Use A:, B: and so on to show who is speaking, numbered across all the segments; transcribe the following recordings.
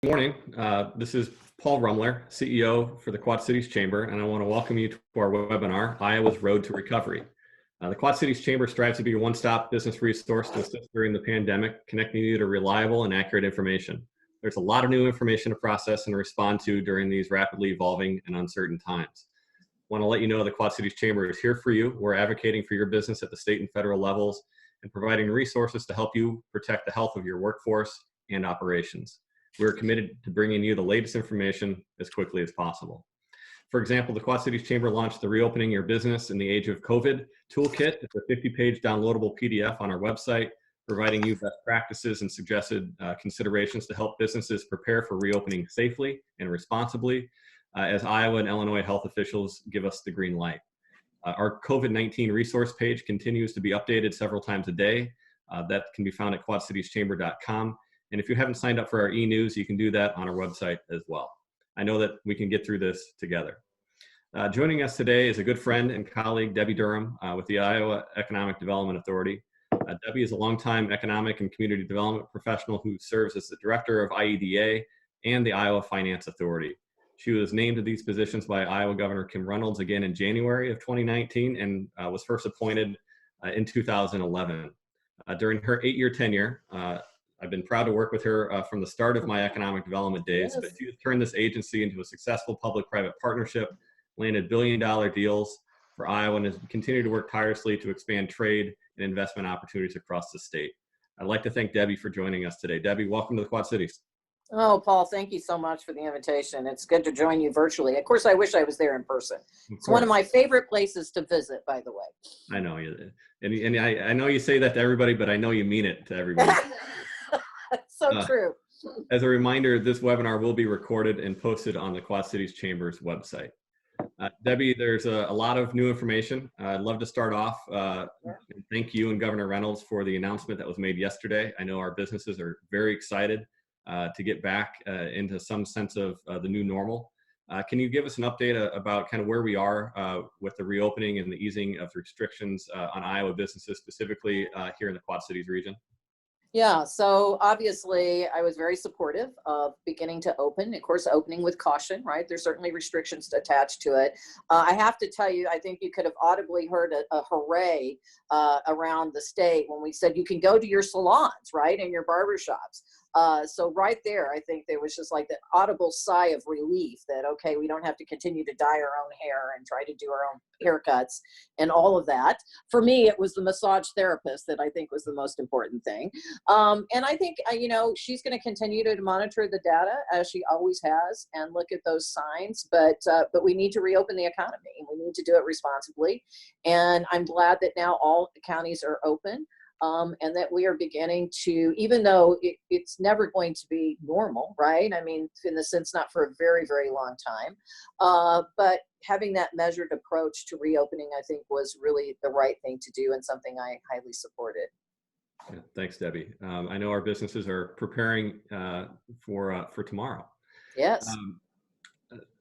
A: Good morning. This is Paul Rumler, CEO for the Quad Cities Chamber, and I want to welcome you to our webinar, Iowa's Road to Recovery. The Quad Cities Chamber strives to be your one-stop business resource to assist during the pandemic, connecting you to reliable and accurate information. There's a lot of new information to process and respond to during these rapidly evolving and uncertain times. I want to let you know the Quad Cities Chamber is here for you. We're advocating for your business at the state and federal levels and providing resources to help you protect the health of your workforce and operations. We're committed to bringing you the latest information as quickly as possible. For example, the Quad Cities Chamber launched the Reopening Your Business in the Age of COVID toolkit. It's a 50-page downloadable PDF on our website, providing you best practices and suggested considerations to help businesses prepare for reopening safely and responsibly as Iowa and Illinois health officials give us the green light. Our COVID-19 resource page continues to be updated several times a day. That can be found at quadcitieschamber.com. And if you haven't signed up for our e-news, you can do that on our website as well. I know that we can get through this together. Joining us today is a good friend and colleague, Debi Durham, with the Iowa Economic Development Authority. Debi is a longtime economic and community development professional who serves as the director of IEDA and the Iowa Finance Authority. She was named to these positions by Iowa Governor Kim Reynolds again in January of 2019 and was first appointed in 2011. During her 8-year tenure, I've been proud to work with her from the start of my economic development days, but she has turned this agency into a successful public-private partnership, landed billion-dollar deals for Iowa, and has continued to work tirelessly to expand trade and investment opportunities across the state. I'd like to thank Debi for joining us today. Debi, welcome to the Quad Cities.
B: Oh, Paul, thank you so much for the invitation. It's good to join you virtually. Of course, I wish I was there in person. It's one of my favorite places to visit, by the way.
A: I know you, and I know you say that to everybody, but I know you mean it to everybody.
B: So true.
A: As a reminder, this webinar will be recorded and posted on the Quad Cities Chamber's website. Debi, there's a lot of new information. I'd love to start off. Thank you and Governor Reynolds for the announcement that was made yesterday. I know our businesses are very excited to get back into some sense of the new normal. Can you give us an update about kind of where we are with the reopening and the easing of restrictions on Iowa businesses, specifically here in the Quad Cities region?
B: Yeah, so obviously I was very supportive of beginning to open, of course, opening with caution, right? There's certainly restrictions attached to it. I have to tell you, I think you could have audibly heard a hooray around the state when we said you can go to your salons, right, and your barbershops. So right there, I think there was just like the audible sigh of relief that, okay, we don't have to continue to dye our own hair and try to do our own haircuts and all of that. For me, it was the massage therapist that I think was the most important thing. And I think, she's going to continue to monitor the data as she always has and look at those signs, but we need to reopen the economy and we need to do it responsibly. And I'm glad that now all the counties are open. And that we are beginning to, even though it's never going to be normal, right? I mean, in the sense, not for a very, very long time, but having that measured approach to reopening, I think was really the right thing to do and something I highly supported.
A: Yeah, thanks, Debi. I know our businesses are preparing for tomorrow.
B: Yes.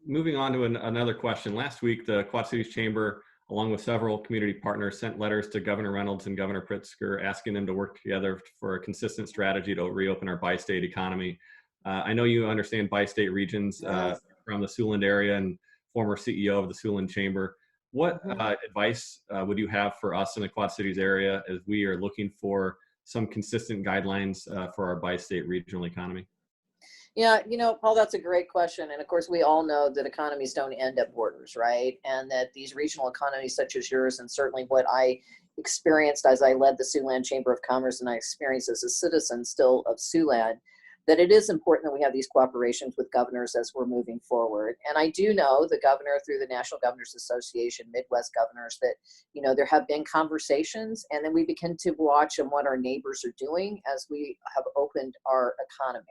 A: Moving on to another question. Last week, the Quad Cities Chamber, along with several community partners, sent letters to Governor Reynolds and Governor Pritzker asking them to work together for a consistent strategy to reopen our bi-state economy. I know you understand bi-state regions from the Siouxland area and former CEO of the Siouxland Chamber. What advice would you have for us in the Quad Cities area as we are looking for some consistent guidelines for our bi-state regional economy?
B: Yeah, Paul, that's a great question. And of course, we all know that economies don't end at borders, right? And that these regional economies such as yours, and certainly what I experienced as I led the Siouxland Chamber of Commerce and I experienced as a citizen still of Siouxland, that it is important that we have these cooperations with governors as we're moving forward. And I do know the governor through the National Governors Association, Midwest governors, that, there have been conversations, and then we begin to watch on what our neighbors are doing as we have opened our economy.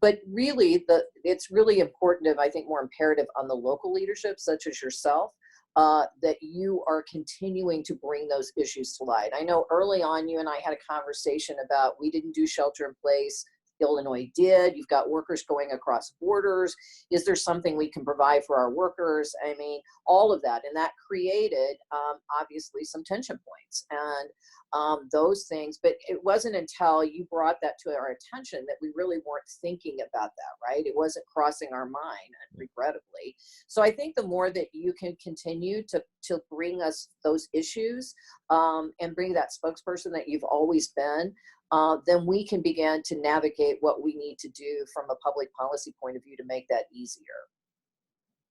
B: But really, it's really important, I think more imperative on the local leadership, such as yourself, that you are continuing to bring those issues to light. I know early on, you and I had a conversation about we didn't do shelter in place Illinois did. You've got workers going across borders. Is there something we can provide for our workers? I mean, all of that. And that created, obviously, some tension points and those things. But it wasn't until you brought that to our attention that we really weren't thinking about that, right? It wasn't crossing our mind, regrettably. So I think the more that you can continue to bring us those issues and bring that spokesperson that you've always been, then we can begin to navigate what we need to do from a public policy point of view to make that easier.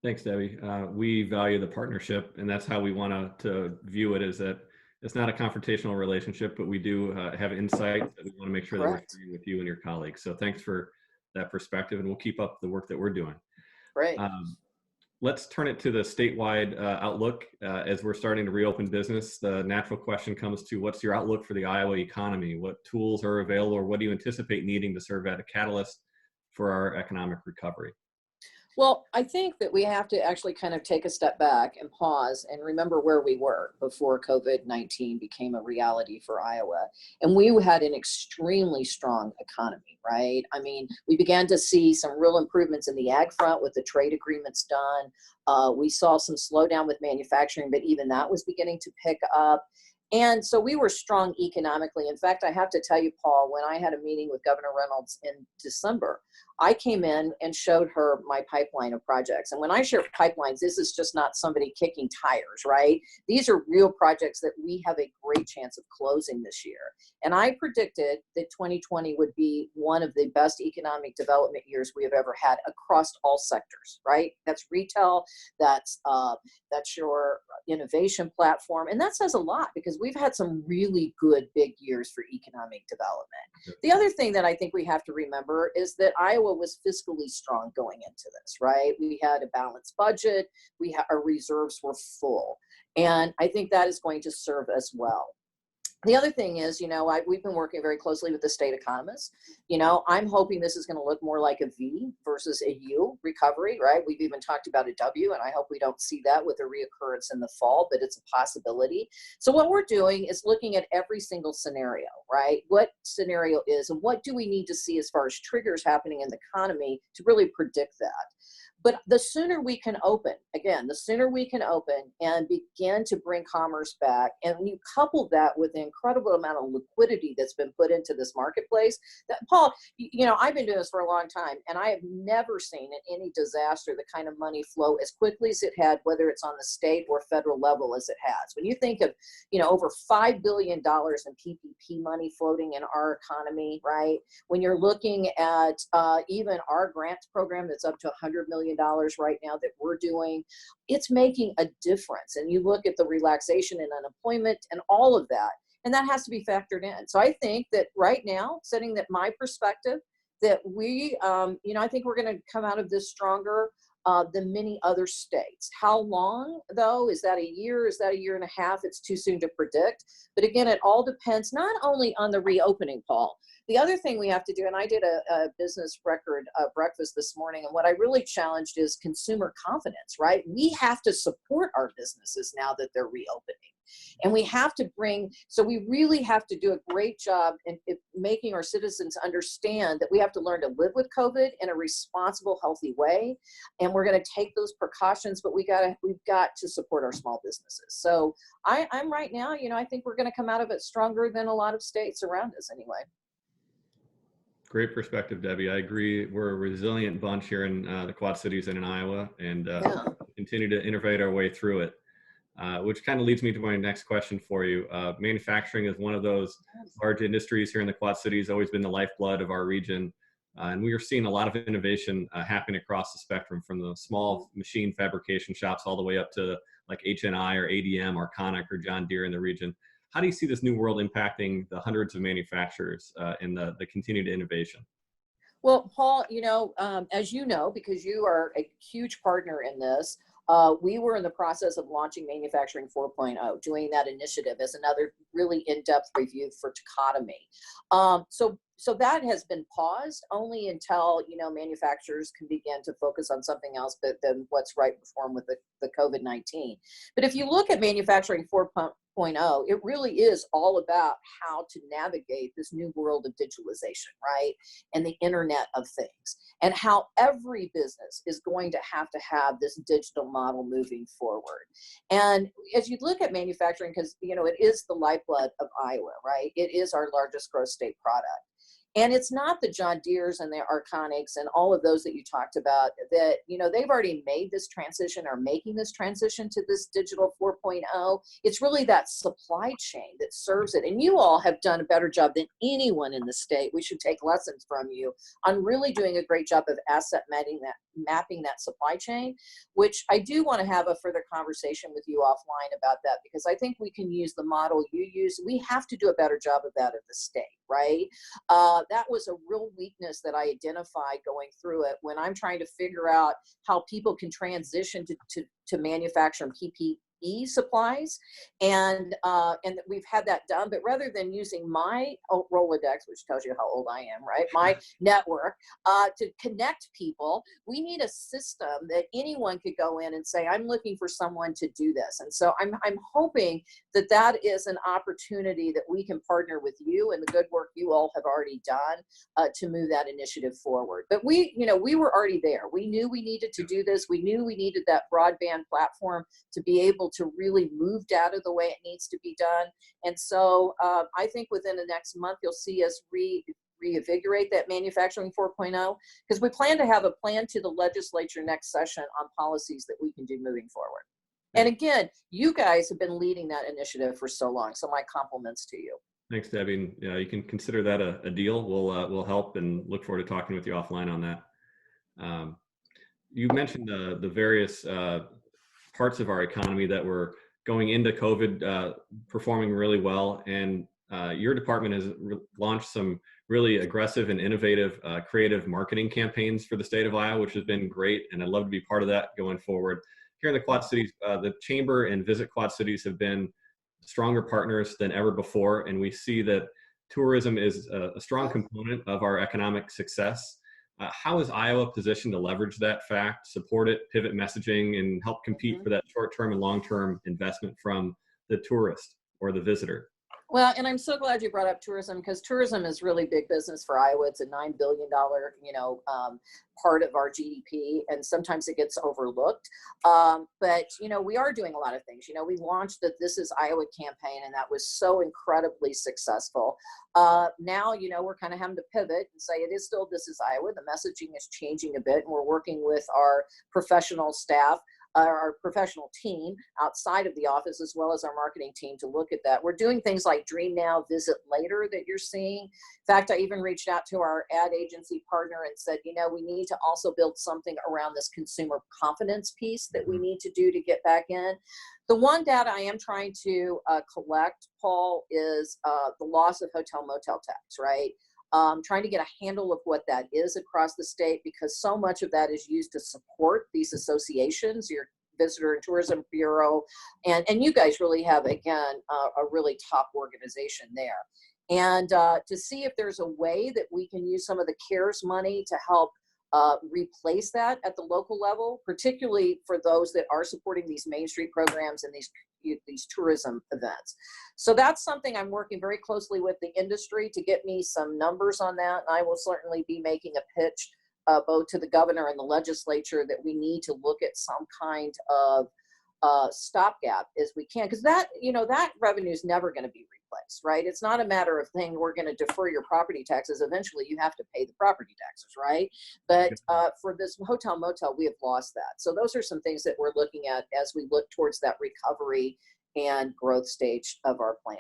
A: Thanks, Debbie. We value the partnership, and that's how we want to view it, is that it's not a confrontational relationship, but we do have insight that we want to make sure
B: Correct.
A: that we're sharing with you and your colleagues. So thanks for that perspective, and we'll keep up the work that we're doing.
B: Great.
A: Let's turn it to the statewide outlook. As we're starting to reopen business, the natural question comes to, what's your outlook for the Iowa economy? What tools are available, or what do you anticipate needing to serve as a catalyst for our economic recovery?
B: Well, I think that we have to actually kind of take a step back and pause and remember where we were before COVID-19 became a reality for Iowa. And we had an extremely strong economy, right? I mean, we began to see some real improvements in the ag front with the trade agreements done. We saw some slowdown with manufacturing, but even that was beginning to pick up. And so we were strong economically. In fact, I have to tell you, Paul, when I had a meeting with Governor Reynolds in December, I came in and showed her my pipeline of projects. And when I share pipelines, this is just not somebody kicking tires, right? These are real projects that we have a great chance of closing this year. And I predicted that 2020 would be one of the best economic development years we have ever had across all sectors, right? That's retail, that's your innovation platform. And that says a lot because we've had some really good big years for economic development. The other thing that I think we have to remember is that Iowa was fiscally strong going into this, right? We had a balanced budget. Our reserves were full. And I think that is going to serve us well. The other thing is, we've been working very closely with the state economists. I'm hoping this is going to look more like a V versus a U recovery, right? We've even talked about a W, and I hope we don't see that with a reoccurrence in the fall, but it's a possibility. So what we're doing is looking at every single scenario, right? What scenario is, and what do we need to see as far as triggers happening in the economy to really predict that? But the sooner we can open, again, the sooner we can open and begin to bring commerce back, and when you couple that with the incredible amount of liquidity that's been put into this marketplace, that, Paul, I've been doing this for a long time, and I have never seen in any disaster the kind of money flow as quickly as it had, whether it's on the state or federal level as it has. When you think of, over $5 billion in PPP money floating in our economy, right? When you're looking at even our grants program that's up to $100 million right now that we're doing, it's making a difference. And you look at the relaxation in unemployment and all of that, and that has to be factored in. So I think that right now, setting that my perspective, that we, I think we're going to come out of this stronger than many other states. How long, though? Is that a year? Is that a year and a half? It's too soon to predict. But again, it all depends not only on the reopening, Paul. The other thing we have to do, and I did a business record breakfast this morning, and what I really challenged is consumer confidence, right? We have to support our businesses now that they're reopening. And we have to so we really have to do a great job in making our citizens understand that we have to learn to live with COVID in a responsible, healthy way. And we're going to take those precautions, but we've got to support our small businesses. So I'm right now, I think we're going to come out of it stronger than a lot of states around us anyway.
A: Great perspective, Debbie. I agree. We're a resilient bunch here in the Quad Cities and in Iowa, and continue to innovate our way through it. Which kind of leads me to my next question for you. Manufacturing is one of those large industries here in the Quad Cities, always been the lifeblood of our region. And we are seeing a lot of innovation happening across the spectrum, from the small machine fabrication shops all the way up to like HNI or ADM, Arconic or John Deere in the region. How do you see this new world impacting the hundreds of manufacturers and the continued innovation?
B: Well, Paul, as you know, because you are a huge partner in this, we were in the process of launching Manufacturing 4.0, doing that initiative as another really in-depth review for dichotomy. So that has been paused only until, manufacturers can begin to focus on something else than what's right before them with the COVID-19. But if you look at Manufacturing 4.0 4.0, it really is all about how to navigate this new world of digitalization, right? And the Internet of Things, and how every business is going to have this digital model moving forward. And as you look at manufacturing, because, it is the lifeblood of Iowa, right? It is our largest growth state product. And it's not the John Deeres and the Arconics and all of those that you talked about that, they've already made this transition or making this transition to this digital 4.0. It's really that supply chain that serves it. And you all have done a better job than anyone in the state. We should take lessons from you on really doing a great job of asset mapping that supply chain, which I do want to have a further conversation with you offline about that, because I think we can use the model you use. We have to do a better job of that at the state, right? That was a real weakness that I identified going through it when I'm trying to figure out how people can transition to manufacture PPE supplies, and we've had that done. But rather than using my Rolodex, which tells you how old I am, right, my network, to connect people, we need a system that anyone could go in and say, I'm looking for someone to do this. And so I'm hoping that is an opportunity that we can partner with you and the good work you all have already done to move that initiative forward. But we were already there. We knew we needed to do this. We knew we needed that broadband platform to be able to really move data the way it needs to be done. And so I think within the next month, you'll see us reinvigorate that manufacturing 4.0, because we plan to have a plan to the legislature next session on policies that we can do moving forward. And again, you guys have been leading that initiative for so long. So my compliments to you.
A: Thanks, Debbie. And, you can consider that a deal. We'll help and look forward to talking with you offline on that. You mentioned the various parts of our economy that were going into COVID performing really well, and your department has launched some really aggressive and innovative creative marketing campaigns for the state of Iowa, which has been great, and I'd love to be part of that going forward. Here in the Quad Cities, the Chamber and Visit Quad Cities have been stronger partners than ever before, and we see that tourism is a strong component of our economic success. How is Iowa positioned to leverage that fact, support it, pivot messaging, and help compete for that short-term and long-term investment from the tourist or the visitor?
B: Well, and I'm so glad you brought up tourism, because tourism is really big business for Iowa. It's a $9 billion, part of our GDP, and sometimes it gets overlooked. But, we are doing a lot of things. We launched the This is Iowa campaign, and that was so incredibly successful. Now, we're kind of having to pivot and say it is still This is Iowa. The messaging is changing a bit, and we're working with our professional staff, our professional team outside of the office, as well as our marketing team, to look at that. We're doing things like Dream Now, Visit Later that you're seeing. In fact, I even reached out to our ad agency partner and said, we need to also build something around this consumer confidence piece that we need to do to get back in. The one data I am trying to collect, Paul, is the loss of hotel motel tax, right? Trying to get a handle of what that is across the state, because so much of that is used to support these associations, your Visitor and Tourism Bureau, and you guys really have, again, a really top organization there. And to see if there's a way that we can use some of the CARES money to help replace that at the local level, particularly for those that are supporting these Main Street programs and these tourism events. So that's something I'm working very closely with the industry to get me some numbers on that. And I will certainly be making a pitch both to the governor and the legislature that we need to look at some kind of stopgap as we can, because that revenue is never going to be replaced, right? It's not a matter of thing we're going to defer your property taxes. Eventually you have to pay the property taxes, right? But for this hotel motel, we have lost that. So those are some things that we're looking at as we look towards that recovery and growth stage of our plan.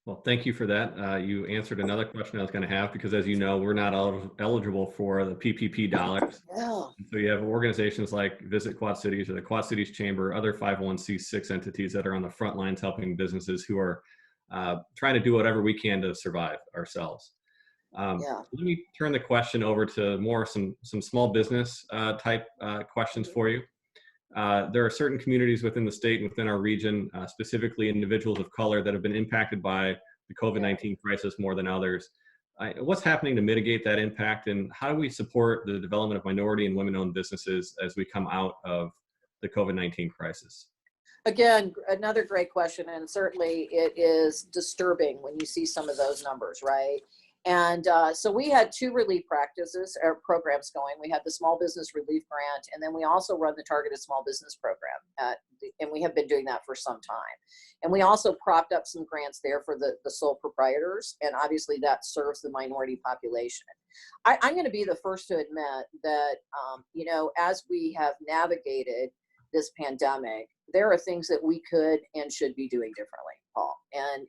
A: Well, thank you for that. You answered another question I was going to have, because as you know, we're not eligible for the PPP dollars.
B: Yeah.
A: So you have organizations like Visit Quad Cities or the Quad Cities Chamber, other 501c6 entities that are on the front lines helping businesses who are trying to do whatever we can to survive ourselves. Let me turn the question over to more some small business type questions for you. There are certain communities within the state and within our region, specifically individuals of color, that have been impacted by the COVID-19 crisis more than others. What's happening to mitigate that impact, and how do we support the development of minority and women-owned businesses as we come out of the COVID-19 crisis?
B: Again, another great question, and certainly it is disturbing when you see some of those numbers, right? And so we had two relief practices or programs going. We had the Small Business Relief Grant, and then we also run the Targeted Small Business Program, and we have been doing that for some time. And we also propped up some grants there for the sole proprietors, and obviously that serves the minority population. I'm going to be the first to admit that, as we have navigated this pandemic, there are things that we could and should be doing differently, Paul. And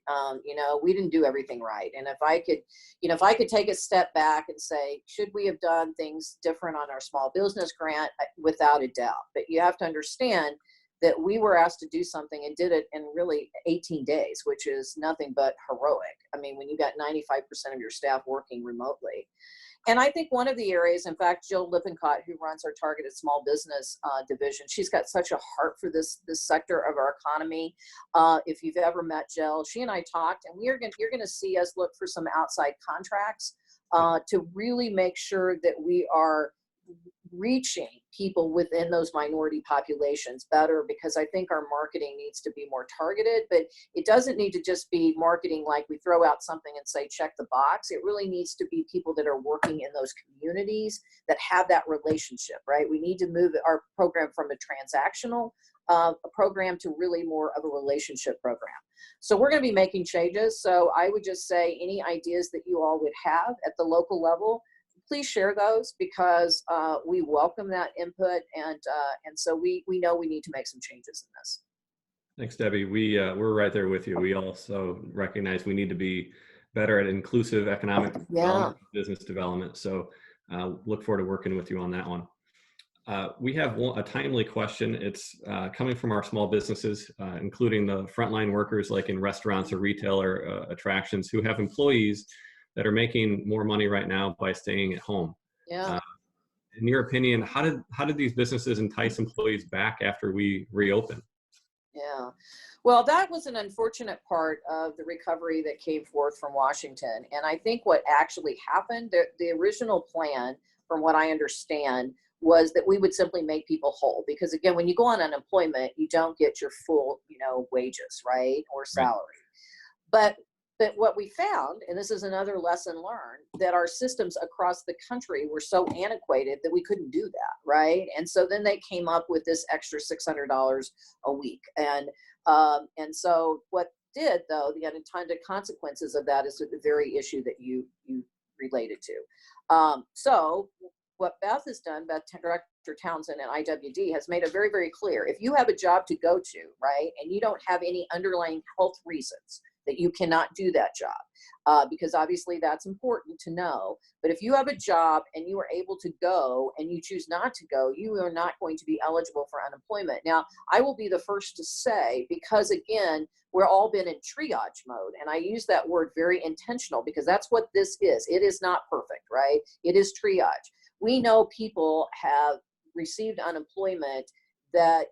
B: we didn't do everything right. And if I could take a step back and say, should we have done things different on our small business grant? Without a doubt. But you have to understand that we were asked to do something and did it in really 18 days, which is nothing but heroic. I mean, when you got 95% of your staff working remotely. And I think one of the areas, in fact, Jill Lippincott, who runs our Targeted Small Business division, she's got such a heart for this sector of our economy. If you've ever met Jill, she and I talked, and you're going to see us look for some outside contracts to really make sure that we are reaching people within those minority populations better, because I think our marketing needs to be more targeted, but it doesn't need to just be marketing like we throw out something and say, check the box. It really needs to be people that are working in those communities that have that relationship, right? We need to move our program from a transactional a program to really more of a relationship program. So we're going to be making changes. So I would just say any ideas that you all would have at the local level, please share those, because we welcome that input, and so we know we need to make some changes in this.
A: Thanks, Debbie. We're right there with you. We also recognize we need to be better at inclusive economic development, business development. So look forward to working with you on that one. We have a timely question. It's coming from our small businesses, including the frontline workers like in restaurants or retail or attractions who have employees that are making more money right now by staying at home.
B: Yeah.
A: In your opinion, how did these businesses entice employees back after we reopened?
B: Yeah. Well, that was an unfortunate part of the recovery that came forth from Washington. And I think what actually happened, the original plan, from what I understand, was that we would simply make people whole. Because again, when you go on unemployment, you don't get your full, wages, right? Or salary. Right. But what we found, and this is another lesson learned, that our systems across the country were so antiquated that we couldn't do that, right? And so then they came up with this extra $600 a week. And so what did, though, the unintended consequences of that is the very issue that you related to. So what Beth has done, Director Townsend at IWD, has made it very, very clear. If you have a job to go to, right, and you don't have any underlying health reasons, that you cannot do that job, because obviously that's important to know. But if you have a job and you are able to go and you choose not to go, you are not going to be eligible for unemployment. Now, I will be the first to say, because again, we're all been in triage mode. And I use that word very intentional, because that's what this is. It is not perfect, right? It is triage. We know people have received unemployment that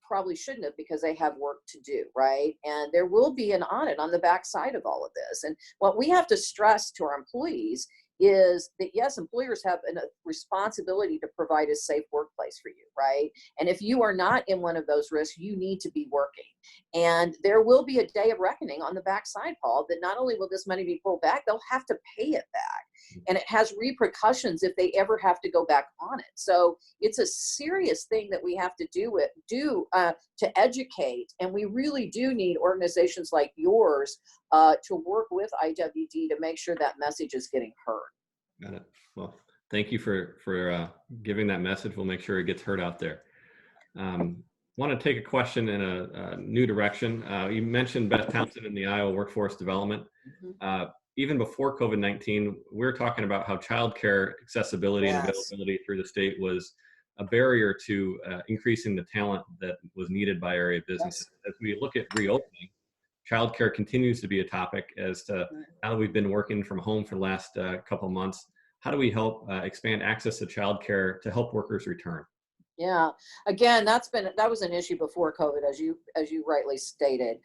B: probably shouldn't have, because they have work to do, right? And there will be an audit on the backside of all of this. And what we have to stress to our employees is that, yes, employers have a responsibility to provide a safe workplace for you, right? And if you are not in one of those risks, you need to be working. And there will be a day of reckoning on the backside, Paul, that not only will this money be pulled back, they'll have to pay it back. And it has repercussions if they ever have to go back on it. So it's a serious thing that we have to do to educate. And we really do need organizations like yours to work with IWD to make sure that message is getting heard.
A: Got it. Well, thank you for giving that message. We'll make sure it gets heard out there. Want to take a question in a new direction. You mentioned Beth Townsend in the Iowa Workforce Development. Mm-hmm. Even before COVID-19, we were talking about how childcare accessibility and availability through the state was a barrier to increasing the talent that was needed by area businesses. As we look at reopening, childcare continues to be a topic as to now that we've been working from home for the last couple of months. How do we help expand access to childcare to help workers return?
B: Yeah. Again, that was an issue before COVID, as you rightly stated.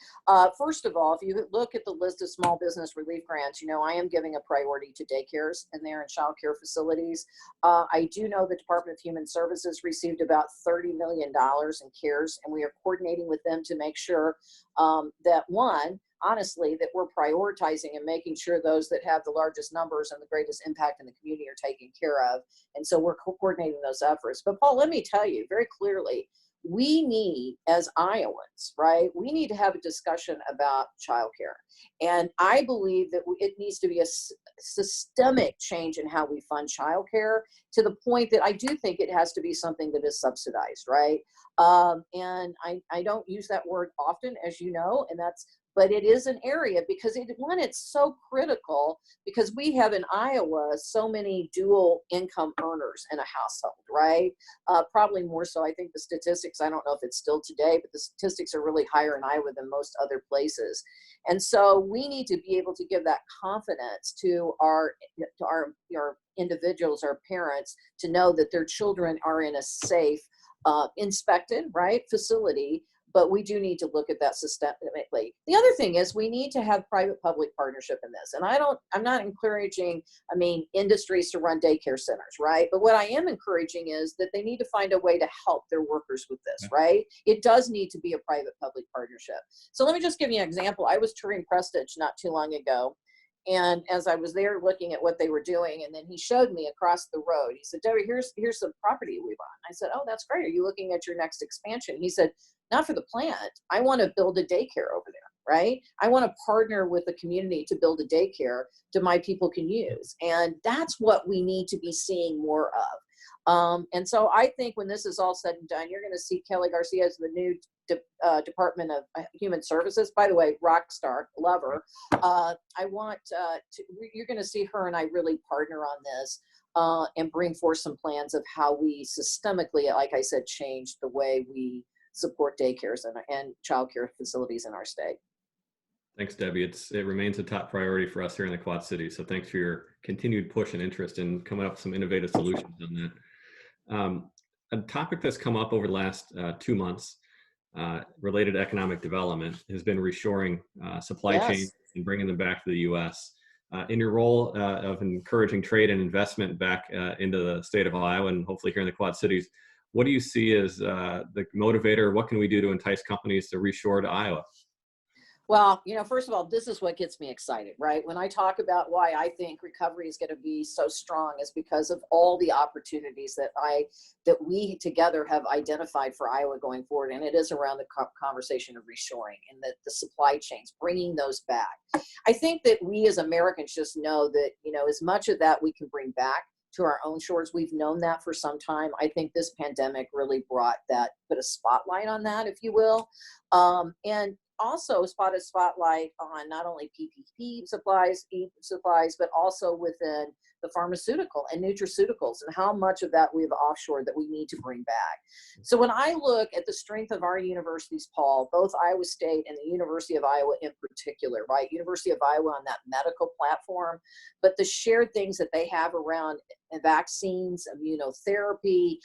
B: First of all, if you look at the list of small business relief grants, I am giving a priority to daycares and they're in child care facilities. I do know the Department of Human Services received about $30 million in CARES, and we are coordinating with them to make sure that one, honestly, that we're prioritizing and making sure those that have the largest numbers and the greatest impact in the community are taken care of. And so we're coordinating those efforts. But Paul, let me tell you very clearly, we need, as Iowans, right, we need to have a discussion about childcare. And I believe that it needs to be a systemic change in how we fund childcare, to the point that I do think it has to be something that is subsidized, right? And I don't use that word often, as you know, but it is an area because it's so critical, because we have in Iowa so many dual income earners in a household, right? Probably more so. I think the statistics, I don't know if it's still today, but the statistics are really higher in Iowa than most other places. And so we need to be able to give that confidence to our individuals, our parents, to know that their children are in a safe, inspected, right, facility. But we do need to look at that systemically. The other thing is we need to have private-public partnership in this. And I'm not encouraging, industries to run daycare centers, right? But what I am encouraging is that they need to find a way to help their workers with this, right? It does need to be a private-public partnership. So let me just give you an example. I was touring Prestige not too long ago. And as I was there looking at what they were doing, and then he showed me across the road, he said, Debbie, here's the property we bought. I said, oh, that's great. Are you looking at your next expansion? He said, not for the plant. I want to build a daycare over there, right? I want to partner with the community to build a daycare that my people can use. And that's what we need to be seeing more of. And so I think when this is all said and done, you're going to see Kelly Garcia as the new Department of Human Services. By the way, rock star, love her. You're going to see her and I really partner on this and bring forth some plans of how we systemically, like I said, change the way we support daycares and childcare facilities in our state.
A: Thanks, Debbie. It remains a top priority for us here in the Quad Cities. So thanks for your continued push and interest in coming up with some innovative solutions on that. A topic that's come up over the last 2 months related to economic development has been reshoring supply chains and bringing them back to the U.S. In your role of encouraging trade and investment back into the state of Iowa and hopefully here in the Quad Cities, what do you see as the motivator? What can we do to entice companies to reshore to Iowa?
B: Well, first of all, this is what gets me excited, right? When I talk about why I think recovery is going to be so strong, is because of all the opportunities that we together have identified for Iowa going forward. And it is around the conversation of reshoring and the supply chains, bringing those back. I think that we as Americans just know that, as much of that we can bring back to our own shores. We've known that for some time. I think this pandemic really put a spotlight on that, if you will. And also spot a spotlight on not only PPE supplies, but also within the pharmaceutical and nutraceuticals, and how much of that we've offshored that we need to bring back. So when I look at the strength of our universities, Paul, both Iowa State and the University of Iowa in particular, right? University of Iowa on that medical platform, but the shared things that they have around vaccines, immunotherapy.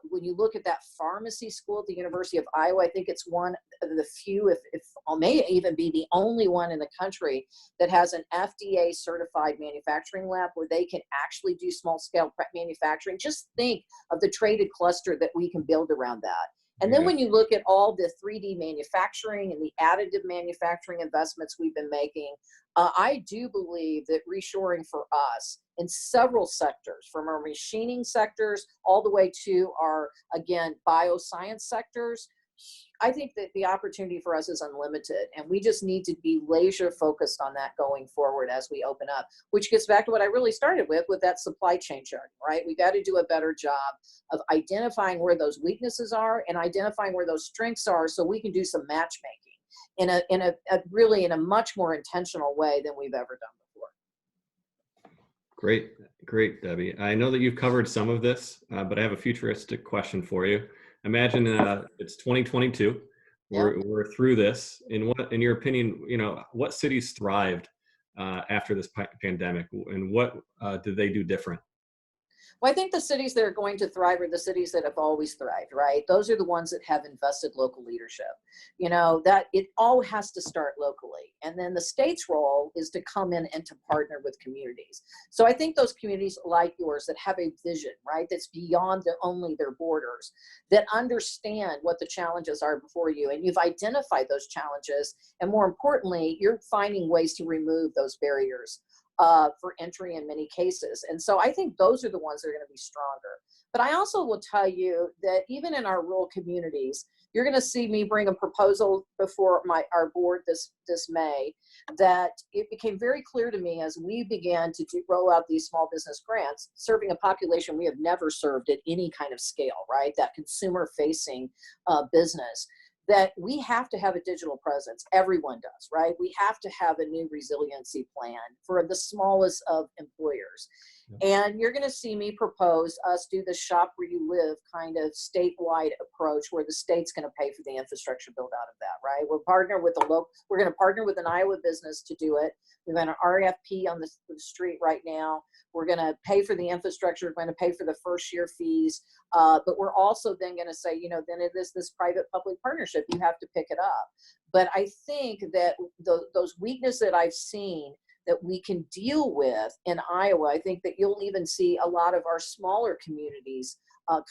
B: When you look at that pharmacy school at the University of Iowa, I think it's one of the few, if may even be the only one in the country that has an FDA certified manufacturing lab where they can actually do small scale manufacturing. Just think of the traded cluster that we can build around that. And then when you look at all the 3D manufacturing and the additive manufacturing investments we've been making, I do believe that reshoring for us in several sectors, from our machining sectors all the way to our, again, bioscience sectors, I think that the opportunity for us is unlimited, and we just need to be laser focused on that going forward as we open up, which gets back to what I really started with that supply chain chart, right? We got to do a better job of identifying where those weaknesses are and identifying where those strengths are, so we can do some matchmaking in a much more intentional way than we've ever done before.
A: Great, Debbie. I know that you've covered some of this, but I have a futuristic question for you. Imagine it's 2022. We're through this. In your opinion, what cities thrived after this pandemic, and what did they do different?
B: Well, I think the cities that are going to thrive are the cities that have always thrived, right? Those are the ones that have invested local leadership. You know, that it all has to start locally. And then the state's role is to come in and to partner with communities. So I think those communities like yours that have a vision, right, that's beyond only their borders, that understand what the challenges are before you, and you've identified those challenges, and more importantly, you're finding ways to remove those barriers for entry in many cases. And so I think those are the ones that are going to be stronger. But I also will tell you that even in our rural communities, you're going to see me bring a proposal before our board this May, that it became very clear to me as we began to roll out these small business grants, serving a population we have never served at any kind of scale, right? That consumer facing business, that we have to have a digital presence. Everyone does, right? We have to have a new resiliency plan for the smallest of employers. And you're going to see me propose us do the shop where you live kind of statewide approach, where the state's going to pay for the infrastructure build out of that, right? We're going to partner with an Iowa business to do it. We've got an RFP on the street right now. We're going to pay for the infrastructure. We're going to pay for the first year fees. But we're also then going to say, you know, then it is this private-public partnership. You have to pick it up. But I think that those weaknesses that I've seen that we can deal with in Iowa, I think that you'll even see a lot of our smaller communities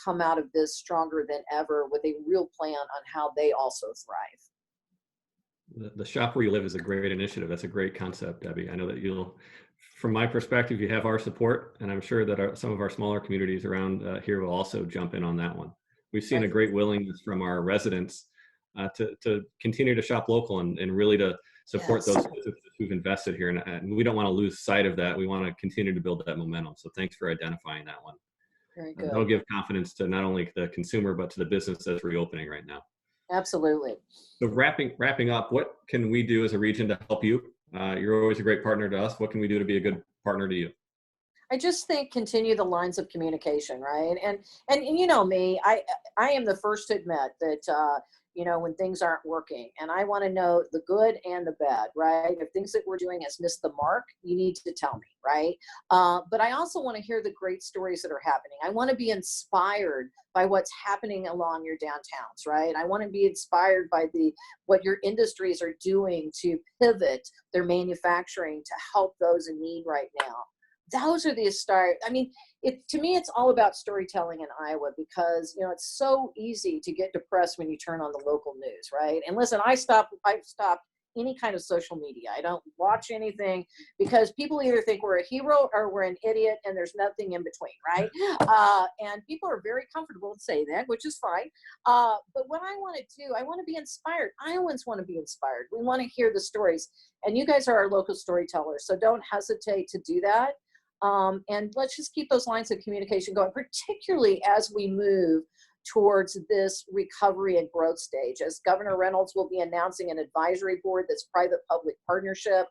B: come out of this stronger than ever with a real plan on how they also thrive.
A: The shop where you live is a great initiative. That's a great concept, Debbie. I know that from my perspective, you have our support, and I'm sure that some of our smaller communities around here will also jump in on that one. We've seen a great willingness from our residents to continue to shop local and really to support those businesses who've invested here. And we don't want to lose sight of that. We want to continue to build that momentum. So thanks for identifying that one.
B: Very good.
A: That'll give confidence to not only the consumer, but to the business that's reopening right now.
B: Absolutely.
A: So wrapping up, what can we do as a region to help you? You're always a great partner to us. What can we do to be a good partner to you?
B: I just think continue the lines of communication, right? And you know me, I am the first to admit that you know, when things aren't working, and I want to know the good and the bad, right? If things that we're doing has missed the mark, you need to tell me, right? But I also want to hear the great stories that are happening. I want to be inspired by what's happening along your downtowns, right? I want to be inspired by what your industries are doing to pivot their manufacturing to help those in need right now. Those are the start. I mean, to me, it's all about storytelling in Iowa, because, you know, it's so easy to get depressed when you turn on the local news, right? And listen, I've stopped any kind of social media. I don't watch anything, because people either think we're a hero or we're an idiot, and there's nothing in between, right? And people are very comfortable to say that, which is fine. But what I want to do, I want to be inspired. Iowans want to be inspired. We want to hear the stories, and you guys are our local storytellers, so don't hesitate to do that. And let's just keep those lines of communication going, particularly as we move towards this recovery and growth stage. As Governor Reynolds will be announcing an advisory board that's private-public partnership,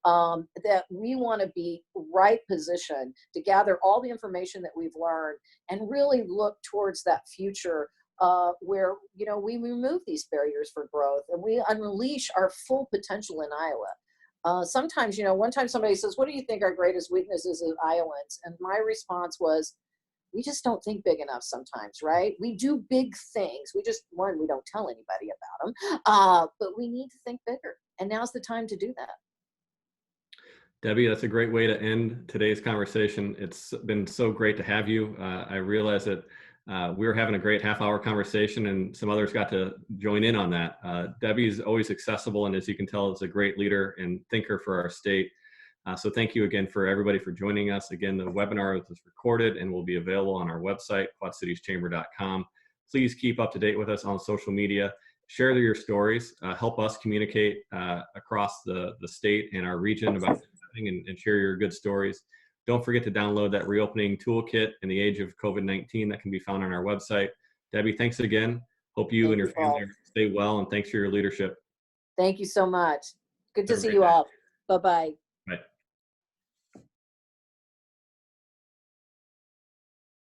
B: that we want to be right positioned to gather all the information that we've learned and really look towards that future where, you know, we remove these barriers for growth and we unleash our full potential in Iowa. Sometimes, you know, one time somebody says, what do you think our greatest weaknesses as Iowans? And my response was, we just don't think big enough sometimes, right? We do big things. We don't tell anybody about them, but we need to think bigger. And now's the time to do that.
A: Debbie, that's a great way to end today's conversation. It's been so great to have you. I realize that we were having a great half-hour conversation, and some others got to join in on that. Debbie's always accessible, and as you can tell, is a great leader and thinker for our state. So thank you again for everybody for joining us. Again, the webinar is recorded and will be available on our website, quadcitieschamber.com. Please keep up to date with us on social media. Share your stories. Help us communicate across the state and our region about what's happening, and share your good stories. Don't forget to download that reopening toolkit in the age of COVID-19 that can be found on our website. Debbie, thanks again. Hope you and your family stay well, and thanks for your leadership.
B: Thank you so much. Good to see you all. Bye-bye.